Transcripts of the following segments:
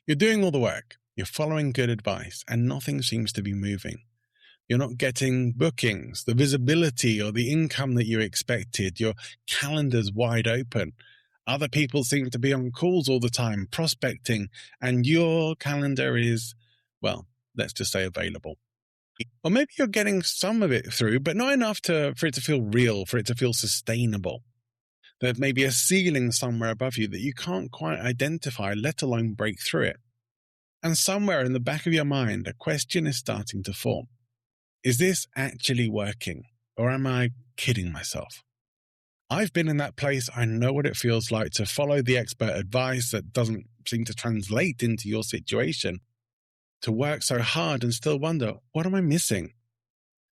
You're doing all the work, you're following good advice, and nothing seems to be moving. You're not getting bookings, the visibility or the income that you expected. Your calendar's wide open. Other people seem to be on calls all the time, prospecting, and your calendar is, well, let's just say available. Or maybe you're getting some of it through, but not enough for it to feel real, for it to feel sustainable. There may be a ceiling somewhere above you that you can't quite identify, let alone break through it. And somewhere in the back of your mind, a question is starting to form. Is this actually working, or am I kidding myself? I've been in that place. I know what it feels like to follow the expert advice that doesn't seem to translate into your situation, to work so hard and still wonder, what am I missing?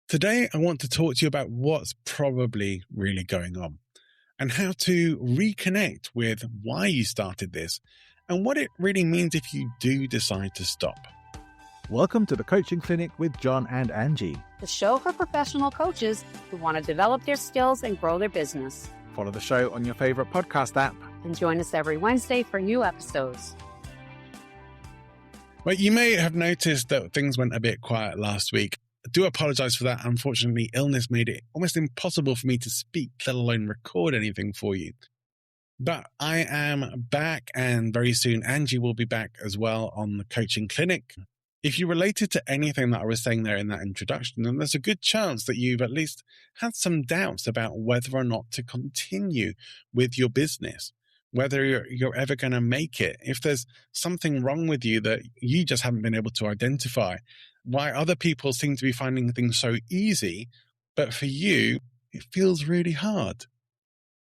Today, I want to talk to you about what's probably really going on and how to reconnect with why you started this and what it really means if you do decide to stop. Welcome to the Coaching Clinic with John and Angie, the show for professional coaches who want to develop their skills and grow their business. Follow the show on your favorite podcast app And join us every Wednesday for new episodes. Well, you may have noticed that things went a bit quiet last week. I do apologize for that. Unfortunately, illness made it almost impossible for me to speak, let alone record anything for you. But I am back, and very soon Angie will be back as well on the Coaching Clinic. If you related to anything that I was saying there in that introduction, then there's a good chance that you've at least had some doubts about whether or not to continue with your business, whether you're ever going to make it. If there's something wrong with you that you just haven't been able to identify, why other people seem to be finding things so easy, but for you, it feels really hard.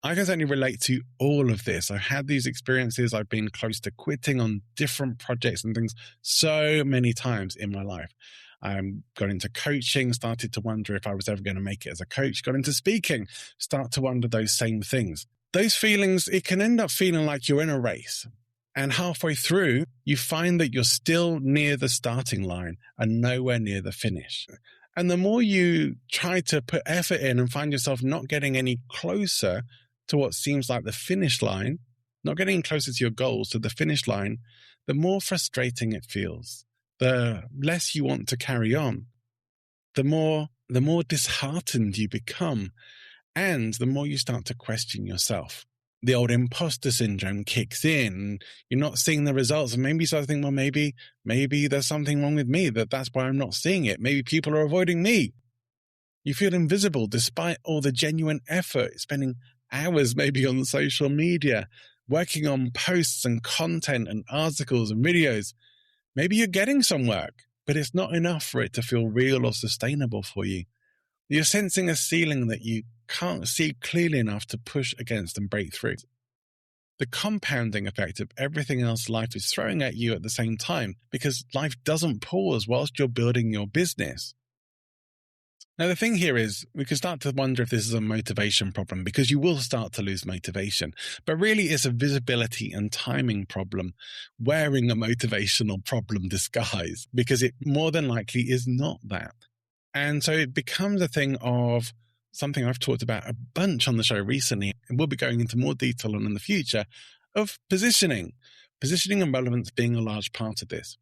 I can certainly relate to all of this. I've had these experiences. I've been close to quitting on different projects and things so many times in my life. Got into coaching, started to wonder if I was ever going to make it as a coach, got into speaking, start to wonder those same things. Those feelings, it can end up feeling like you're in a race. And halfway through, you find that you're still near the starting line and nowhere near the finish. And the more you try to put effort in and find yourself not getting any closer to what seems like the finish line, not getting closer to your goals, to the finish line, the more frustrating it feels. The less you want to carry on. The more disheartened you become, and the more you start to question yourself. The old imposter syndrome kicks in. You're not seeing the results, and maybe you start to think, well, maybe there's something wrong with me, that's why I'm not seeing it. Maybe people are avoiding me. You feel invisible despite all the genuine effort, spending hours maybe on social media, working on posts and content and articles and videos. Maybe you're getting some work, but it's not enough for it to feel real or sustainable for you. You're sensing a ceiling that you can't see clearly enough to push against and break through. The compounding effect of everything else life is throwing at you at the same time, because life doesn't pause whilst you're building your business. Now, the thing here is we can start to wonder if this is a motivation problem, because you will start to lose motivation. But really, it's a visibility and timing problem, wearing a motivational problem disguise, because it more than likely is not that. And so it becomes a thing of something I've talked about a bunch on the show recently, and we'll be going into more detail on in the future, of positioning and relevance being a large part of this.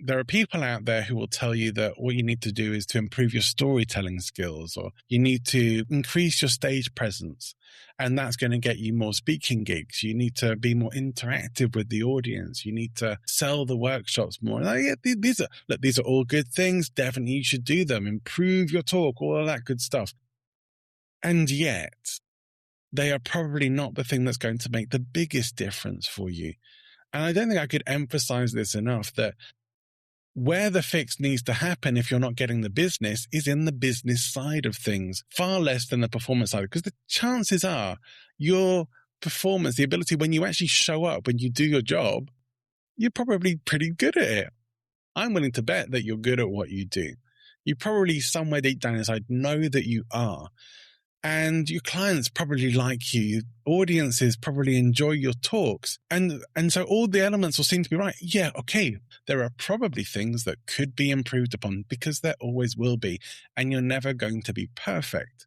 There are people out there who will tell you that what you need to do is to improve your storytelling skills, or you need to increase your stage presence, and that's going to get you more speaking gigs. You need to be more interactive with the audience. You need to sell the workshops more. And these are all good things. Definitely you should do them. Improve your talk, all of that good stuff. And yet, they are probably not the thing that's going to make the biggest difference for you. And I don't think I could emphasize this enough, that where the fix needs to happen if you're not getting the business is in the business side of things, far less than the performance side. Because the chances are your performance, the ability when you actually show up, when you do your job, you're probably pretty good at it. I'm willing to bet that you're good at what you do. You probably somewhere deep down inside know that you are. And your clients probably like you. Audiences probably enjoy your talks. And so all the elements will seem to be right. Yeah, okay. There are probably things that could be improved upon, because there always will be. And you're never going to be perfect.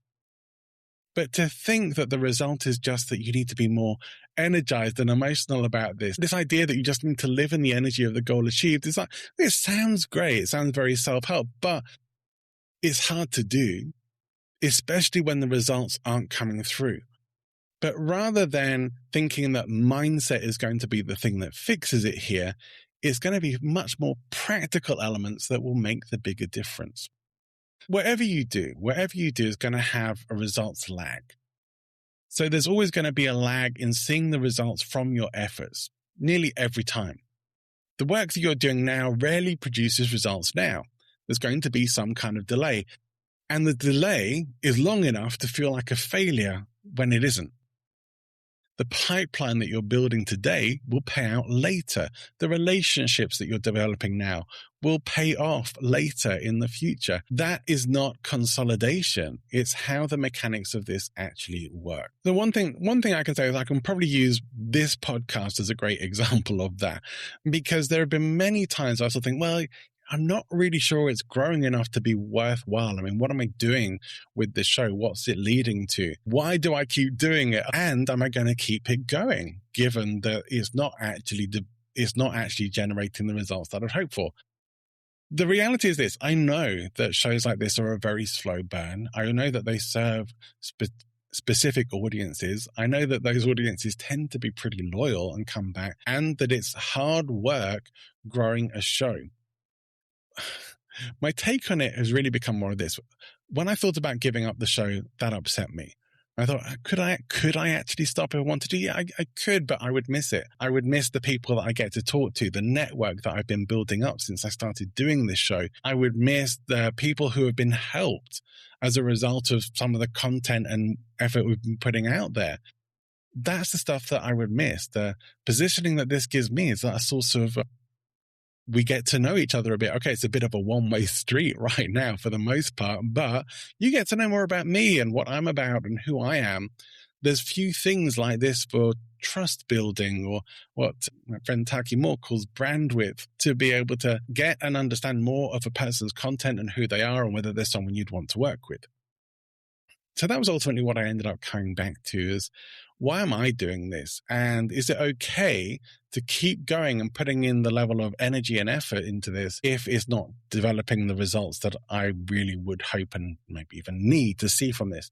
But to think that the result is just that you need to be more energized and emotional about this. This idea that you just need to live in the energy of the goal achieved is like, it sounds great. It sounds very self-help, but it's hard to do, especially when the results aren't coming through. But rather than thinking that mindset is going to be the thing that fixes it here, it's going to be much more practical elements that will make the bigger difference. Whatever you do is going to have a results lag. So there's always going to be a lag in seeing the results from your efforts, nearly every time. The work that you're doing now rarely produces results now. There's going to be some kind of delay. And the delay is long enough to feel like a failure when it isn't. The pipeline that you're building today will pay out later. The relationships that you're developing now will pay off later in the future. That is not consolidation. It's how the mechanics of this actually work. The one thing I can say is I can probably use this podcast as a great example of that, because there have been many times I also think, well, I'm not really sure it's growing enough to be worthwhile. I mean, what am I doing with this show? What's it leading to? Why do I keep doing it? And am I going to keep it going, given that it's not actually generating the results that I'd hoped for? The reality is this. I know that shows like this are a very slow burn. I know that they serve specific audiences. I know that those audiences tend to be pretty loyal and come back, and that it's hard work growing a show. My take on it has really become more of this. When I thought about giving up the show, that upset me. I thought, could I actually stop if I wanted to? Yeah, I could, but I would miss it. I would miss the people that I get to talk to, the network that I've been building up since I started doing this show. I would miss the people who have been helped as a result of some of the content and effort we've been putting out there. That's the stuff that I would miss. The positioning that this gives me is that a source of we get to know each other a bit. Okay, it's a bit of a one-way street right now for the most part, but you get to know more about me and what I'm about and who I am. There's few things like this for trust building, or what my friend Taki Moore calls brand width, to be able to get and understand more of a person's content and who they are and whether they're someone you'd want to work with. So that was ultimately what I ended up coming back to is, why am I doing this? And is it okay to keep going and putting in the level of energy and effort into this if it's not developing the results that I really would hope and maybe even need to see from this?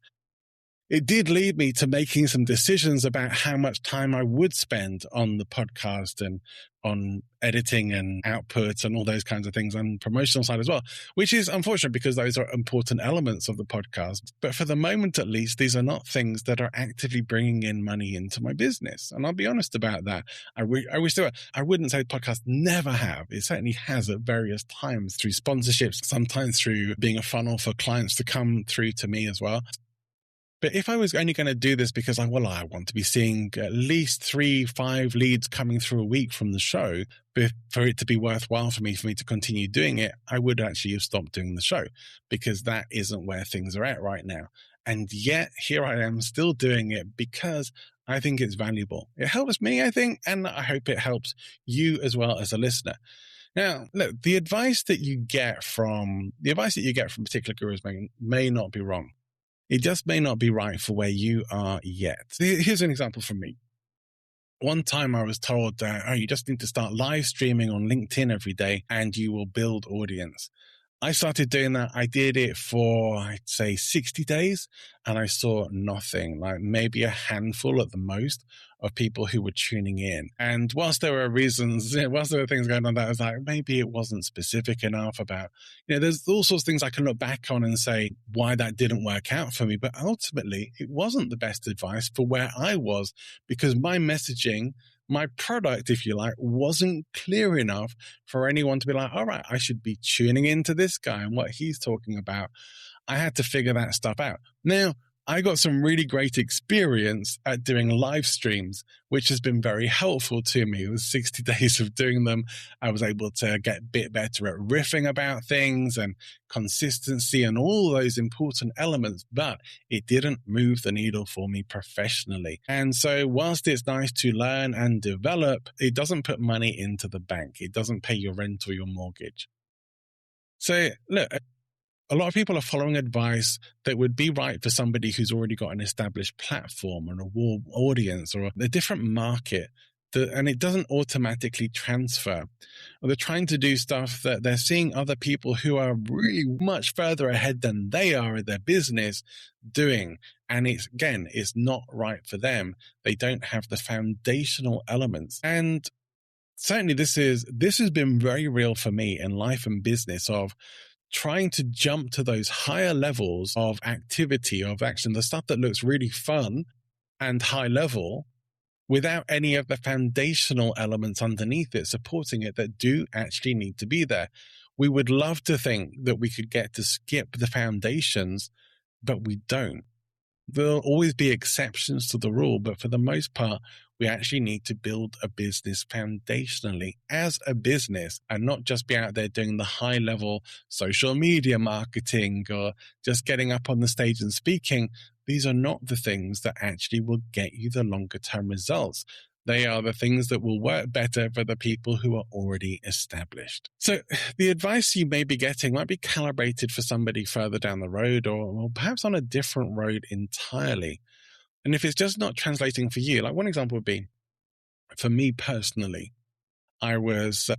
It did lead me to making some decisions about how much time I would spend on the podcast and on editing and outputs and all those kinds of things, and promotional side as well, which is unfortunate because those are important elements of the podcast. But for the moment, at least, these are not things that are actively bringing in money into my business. And I'll be honest about that. I wish they were. I wouldn't say the podcast never have. It certainly has at various times through sponsorships, sometimes through being a funnel for clients to come through to me as well. But if I was only going to do this because I want to be seeing at least 3-5 leads coming through a week from the show for it to be worthwhile for me to continue doing it, I would actually have stopped doing the show, because that isn't where things are at right now. And yet here I am still doing it because I think it's valuable. It helps me, I think, and I hope it helps you as well as a listener. Now, look, the advice that you get from particular gurus may not be wrong. It just may not be right for where you are yet. Here's an example from me. One time I was told that, you just need to start live streaming on LinkedIn every day and you will build audience. I started doing that. I did it for, I'd say, 60 days, and I saw nothing, like maybe a handful at the most of people who were tuning in. And whilst there were things going on that I was like, maybe it wasn't specific enough about, there's all sorts of things I can look back on and say why that didn't work out for me. But ultimately, it wasn't the best advice for where I was, because my messaging, my product, if you like, wasn't clear enough for anyone to be like, all right, I should be tuning into this guy and what he's talking about. I had to figure that stuff out. Now, I got some really great experience at doing live streams, which has been very helpful to me. It was 60 days of doing them. I was able to get a bit better at riffing about things and consistency and all those important elements, but it didn't move the needle for me professionally. And so whilst it's nice to learn and develop, it doesn't put money into the bank. It doesn't pay your rent or your mortgage. So look, A lot of people are following advice that would be right for somebody who's already got an established platform and a warm audience or a different market, and it doesn't automatically transfer. Or they're trying to do stuff that they're seeing other people who are really much further ahead than they are in their business doing. And it's not right for them. They don't have the foundational elements. And certainly this has been very real for me in life and business, of trying to jump to those higher levels of activity, of action, the stuff that looks really fun and high level, without any of the foundational elements underneath it supporting it that do actually need to be there. We would love to think that we could get to skip the foundations, but we don't. There'll always be exceptions to the rule, but for the most part, we actually need to build a business foundationally as a business and not just be out there doing the high level social media marketing or just getting up on the stage and speaking. These are not the things that actually will get you the longer term results. They are the things that will work better for the people who are already established. So the advice you may be getting might be calibrated for somebody further down the road, or perhaps on a different road entirely. And if it's just not translating for you, like one example would be, for me personally, I was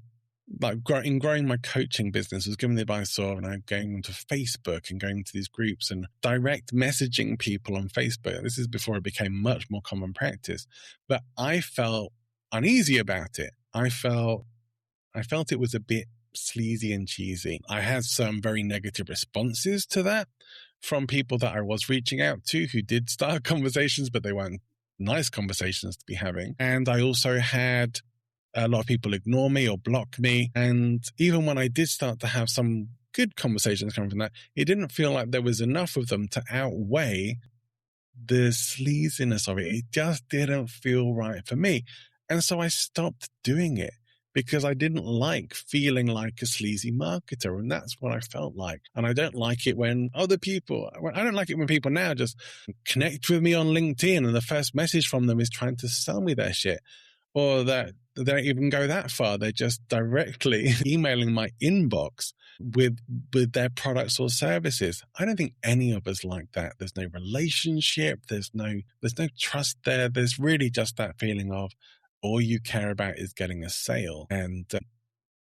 in growing my coaching business, was given the advice of going onto Facebook and going to these groups and direct messaging people on Facebook. This is before it became much more common practice, but I felt uneasy about it. I felt it was a bit sleazy and cheesy. I had some very negative responses to that from people that I was reaching out to who did start conversations, but they weren't nice conversations to be having. And I also had a lot of people ignore me or block me. And even when I did start to have some good conversations coming from that, it didn't feel like there was enough of them to outweigh the sleaziness of it. It just didn't feel right for me. And so I stopped doing it because I didn't like feeling like a sleazy marketer. And that's what I felt like. And I don't like it when I don't like it when people now just connect with me on LinkedIn and the first message from them is trying to sell me their shit. Or that they don't even go that far. They're just directly emailing my inbox with their products or services. I don't think any of us like that. There's no relationship. There's no trust there. There's really just that feeling of all you care about is getting a sale. And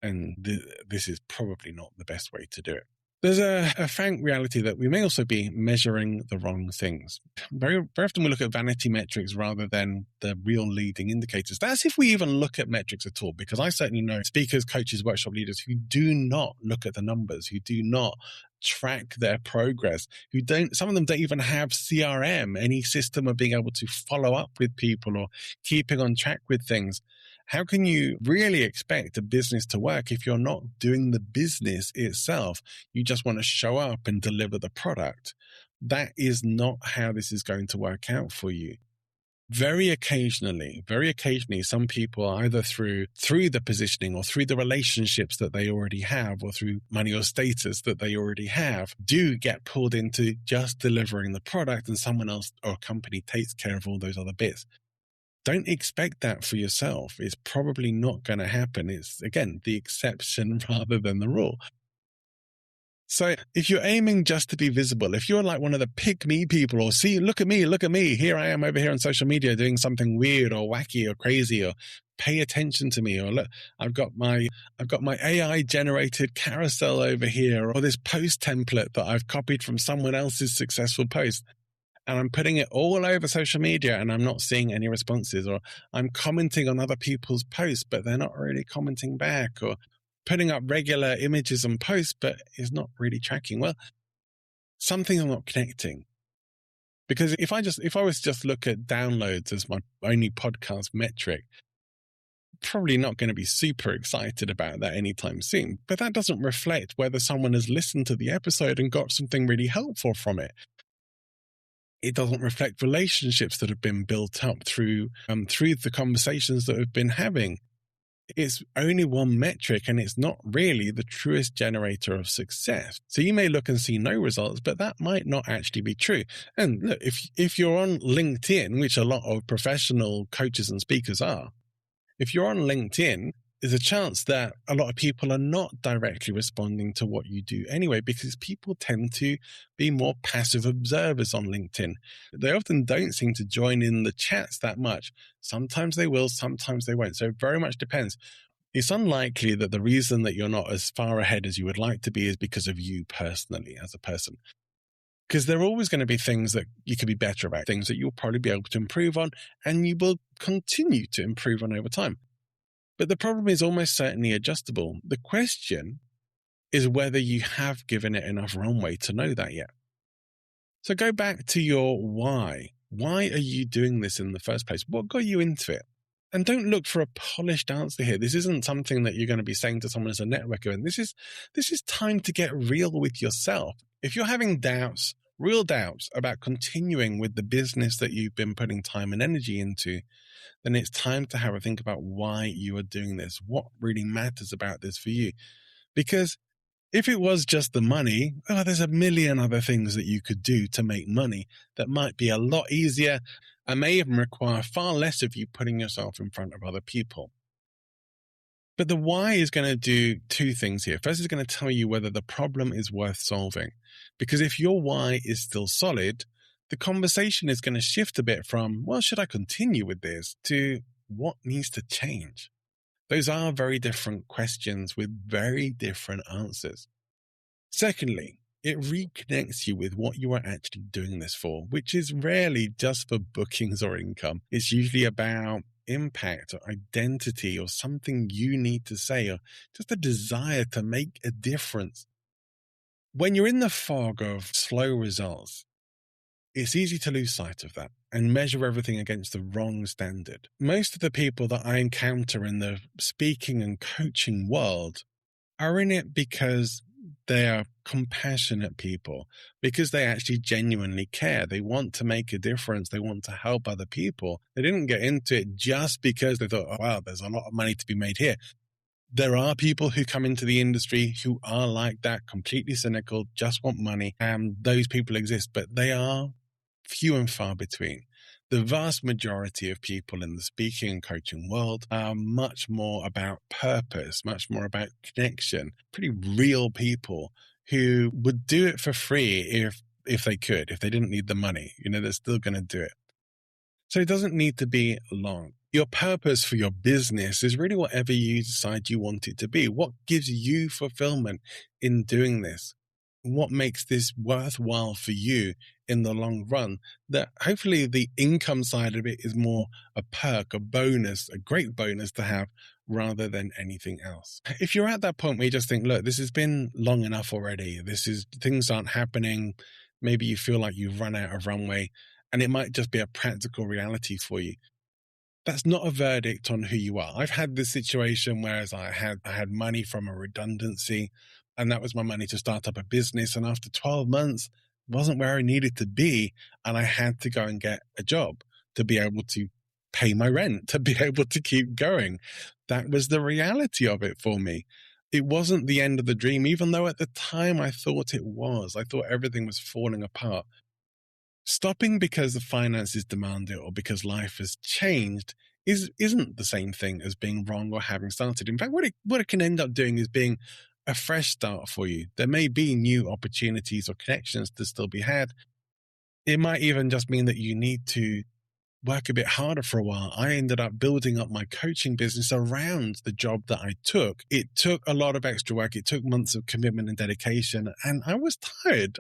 this is probably not the best way to do it. There's a frank reality that we may also be measuring the wrong things. Very, very often we look at vanity metrics rather than the real leading indicators. That's if we even look at metrics at all, because I certainly know speakers, coaches, workshop leaders who do not look at the numbers, who do not track their progress, some of them don't even have CRM, any system of being able to follow up with people or keeping on track with things. How can you really expect a business to work if you're not doing the business itself? You just want to show up and deliver the product. That is not how this is going to work out for you. Very occasionally, some people, either through the positioning or through the relationships that they already have or through money or status that they already have, do get pulled into just delivering the product and someone else or company takes care of all those other bits. Don't expect that for yourself. It's probably not going to happen. It's, again, the exception rather than the rule. So if you're aiming just to be visible, if you're like one of the pick me people or see, look at me, here I am over here on social media doing something weird or wacky or crazy, or pay attention to me, or look, I've got my AI generated carousel over here, or this post template that I've copied from someone else's successful post. And I'm putting it all over social media and I'm not seeing any responses, or I'm commenting on other people's posts, but they're not really commenting back, or putting up regular images and posts, but is not really tracking. Well, something's not connecting. Because if I was just look at downloads as my only podcast metric, probably not going to be super excited about that anytime soon. But that doesn't reflect whether someone has listened to the episode and got something really helpful from it. It doesn't reflect relationships that have been built up through the conversations that we've been having. It's only one metric and it's not really the truest generator of success. So you may look and see no results, but that might not actually be true. And look, if you're on LinkedIn, which a lot of professional coaches and speakers are, if you're on LinkedIn, is a chance that a lot of people are not directly responding to what you do anyway, because people tend to be more passive observers on LinkedIn. They often don't seem to join in the chats that much. Sometimes they will, sometimes they won't. So it very much depends. It's unlikely that the reason that you're not as far ahead as you would like to be is because of you personally as a person. Because there are always going to be things that you could be better about, things that you'll probably be able to improve on, and you will continue to improve on over time. But the problem is almost certainly adjustable. The question is whether you have given it enough runway to know that yet. So go back to your why. Why are you doing this in the first place? What got you into it? And don't look for a polished answer here. This isn't something that you're going to be saying to someone as a network event. This is time to get real with yourself. If you're having doubts, real doubts about continuing with the business that you've been putting time and energy into, then it's time to have a think about why you are doing this. What really matters about this for you? Because if it was just the money, there's a million other things that you could do to make money that might be a lot easier and may even require far less of you putting yourself in front of other people. But the why is going to do two things here. First, it's going to tell you whether the problem is worth solving. Because if your why is still solid, the conversation is going to shift a bit from, well, should I continue with this, to what needs to change? Those are very different questions with very different answers. Secondly, it reconnects you with what you are actually doing this for, which is rarely just for bookings or income. It's usually about impact or identity or something you need to say or just a desire to make a difference. When you're in the fog of slow results, it's easy to lose sight of that and measure everything against the wrong standard. Most of the people that I encounter in the speaking and coaching world are in it because they are compassionate people, because they actually genuinely care. They want to make a difference. They want to help other people. They didn't get into it just because they thought, oh, wow, there's a lot of money to be made here. There are people who come into the industry who are like that, completely cynical, just want money. And those people exist, but they are few and far between. The vast majority of people in the speaking and coaching world are much more about purpose, much more about connection, pretty real people who would do it for free if they could, if they didn't need the money. They're still going to do it. So it doesn't need to be long. Your purpose for your business is really whatever you decide you want it to be. What gives you fulfillment in doing this? What makes this worthwhile for you in the long run? That hopefully the income side of it is more a perk, a bonus, a great bonus to have rather than anything else. If you're at that point where you just think, look, this has been long enough already. Things aren't happening. Maybe you feel like you've run out of runway and it might just be a practical reality for you. That's not a verdict on who you are. I've had this situation where I had money from a redundancy, and that was my money to start up a business. And after 12 months, it wasn't where I needed to be. And I had to go and get a job to be able to pay my rent, to be able to keep going. That was the reality of it for me. It wasn't the end of the dream, even though at the time I thought it was. I thought everything was falling apart. Stopping because the finances demand it or because life has changed isn't the same thing as being wrong or having started. In fact, what it can end up doing is being a fresh start for you. There may be new opportunities or connections to still be had. It might even just mean that you need to work a bit harder for a while. I ended up building up my coaching business around the job that I took. It took a lot of extra work. It took months of commitment and dedication. And I was tired.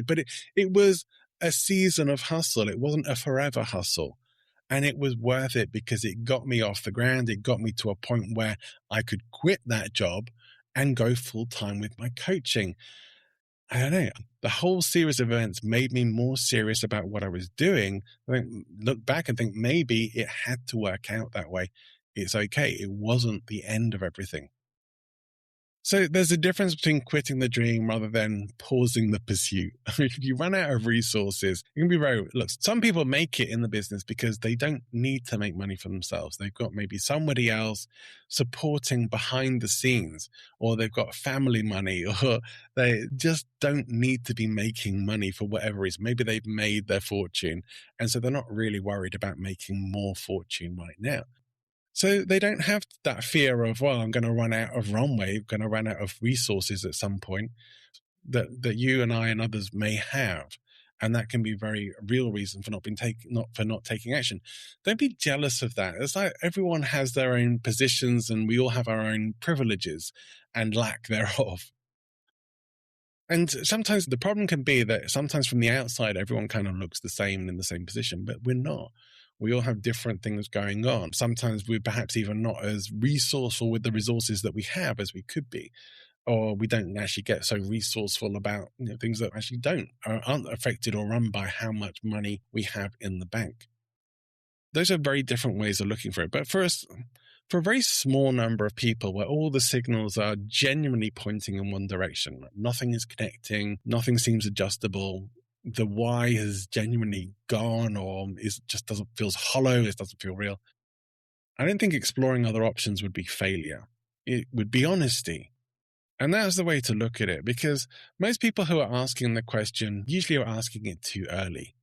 But it was a season of hustle. It wasn't a forever hustle. And it was worth it because it got me off the ground. It got me to a point where I could quit that job and go full time with my coaching. I don't know. The whole series of events made me more serious about what I was doing. I look back and think maybe it had to work out that way. It's okay. It wasn't the end of everything. So there's a difference between quitting the dream rather than pausing the pursuit. If you run out of resources, it can be look, some people make it in the business because they don't need to make money for themselves. They've got maybe somebody else supporting behind the scenes, or they've got family money, or they just don't need to be making money for whatever reason. Maybe they've made their fortune, and so they're not really worried about making more fortune right now. So they don't have that fear of, well, I'm going to run out of runway, going to run out of resources at some point that you and I and others may have. And that can be a very real reason for not taking action. Don't be jealous of that. It's like everyone has their own positions and we all have our own privileges and lack thereof. And sometimes the problem can be that sometimes from the outside, everyone kind of looks the same and in the same position, but we're not. We all have different things going on. Sometimes we're perhaps even not as resourceful with the resources that we have as we could be, or we don't actually get so resourceful about things that actually aren't affected or run by how much money we have in the bank. Those are very different ways of looking for it. But for a very small number of people where all the signals are genuinely pointing in one direction, nothing is connecting, nothing seems adjustable, the why has genuinely gone or feels hollow, it doesn't feel real. I don't think exploring other options would be failure. It would be honesty. And that's the way to look at it, because most people who are asking the question usually are asking it too early.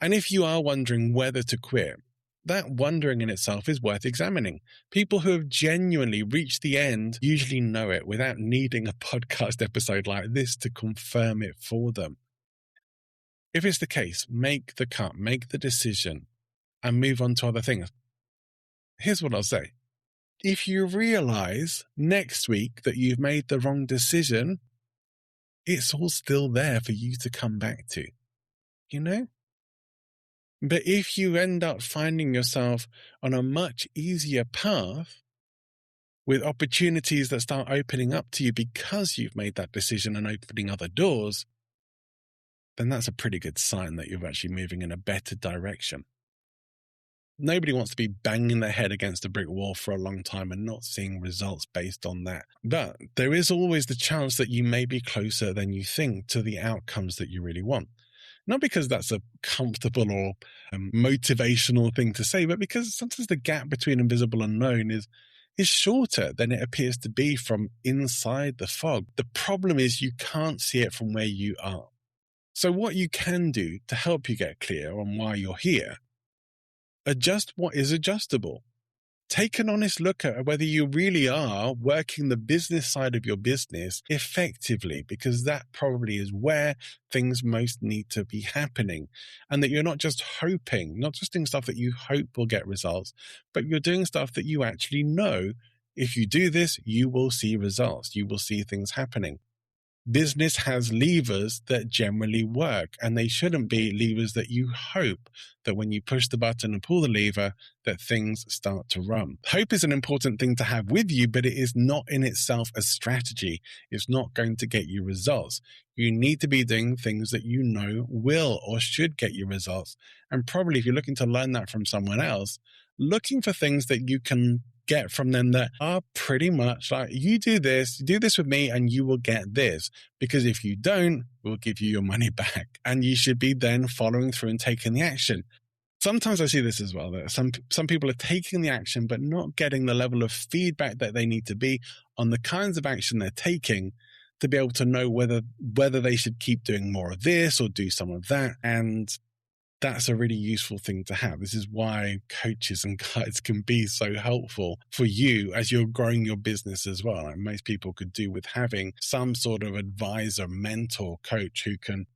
And if you are wondering whether to quit, that wondering in itself is worth examining. People who have genuinely reached the end usually know it without needing a podcast episode like this to confirm it for them. If it's the case, make the cut, make the decision, and move on to other things. Here's what I'll say. If you realize next week that you've made the wrong decision, it's all still there for you to come back to, But if you end up finding yourself on a much easier path with opportunities that start opening up to you because you've made that decision and opening other doors, then that's a pretty good sign that you're actually moving in a better direction. Nobody wants to be banging their head against a brick wall for a long time and not seeing results based on that. But there is always the chance that you may be closer than you think to the outcomes that you really want. Not because that's a comfortable or motivational thing to say, but because sometimes the gap between invisible and known is shorter than it appears to be from inside the fog. The problem is you can't see it from where you are. So what you can do to help you get clear on why you're here, adjust what is adjustable. Take an honest look at whether you really are working the business side of your business effectively, because that probably is where things most need to be happening. And that you're not just hoping, not just doing stuff that you hope will get results, but you're doing stuff that you actually know, if you do this, you will see results. You will see things happening. Business has levers that generally work, and they shouldn't be levers that you hope that when you push the button and pull the lever, that things start to run. Hope is an important thing to have with you, but it is not in itself a strategy. It's not going to get you results. You need to be doing things that you know will or should get you results. And probably if you're looking to learn that from someone else, looking for things that you can get from them that are pretty much like, you do this with me and you will get this, because if you don't, we'll give you your money back. And you should be then following through and taking the action. Sometimes I see this as well, that some people are taking the action but not getting the level of feedback that they need to be on the kinds of action they're taking to be able to know whether they should keep doing more of this or do some of that. And that's a really useful thing to have. This is why coaches and guides can be so helpful for you as you're growing your business as well. Like most people could do with having some sort of advisor, mentor, coach who can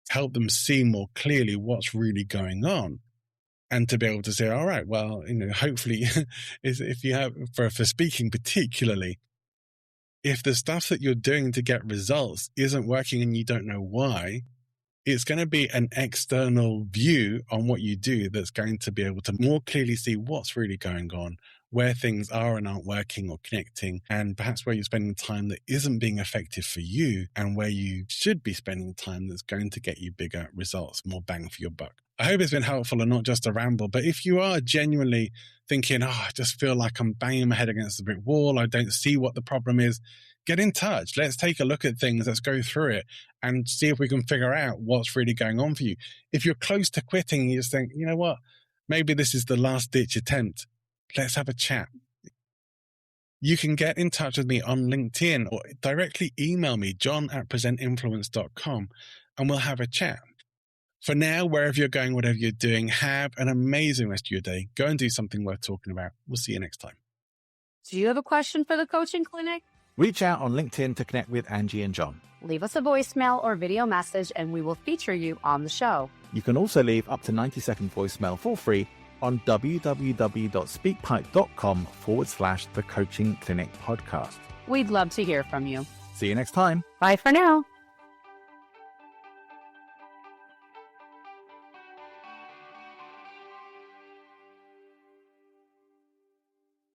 help them see more clearly what's really going on. And to be able to say, all right, well, hopefully if you have, for speaking particularly, if the stuff that you're doing to get results isn't working and you don't know why, it's going to be an external view on what you do that's going to be able to more clearly see what's really going on, where things are and aren't working or connecting, and perhaps where you're spending time that isn't being effective for you and where you should be spending time that's going to get you bigger results, more bang for your buck. I hope it's been helpful and not just a ramble, but if you are genuinely thinking, I just feel like I'm banging my head against the brick wall, I don't see what the problem is, get in touch. Let's take a look at things. Let's go through it and see if we can figure out what's really going on for you. If you're close to quitting, you just think, you know what, maybe this is the last ditch attempt. Let's have a chat. You can get in touch with me on LinkedIn or directly email me, john@presentinfluence.com, and we'll have a chat. For now, wherever you're going, whatever you're doing, have an amazing rest of your day. Go and do something worth talking about. We'll see you next time. Do you have a question for the coaching clinic? Reach out on LinkedIn to connect with Angie and John. Leave us a voicemail or video message and we will feature you on the show. You can also leave up to 90-second voicemail for free on www.speakpipe.com/the Coaching Clinic podcast. We'd love to hear from you. See you next time. Bye for now.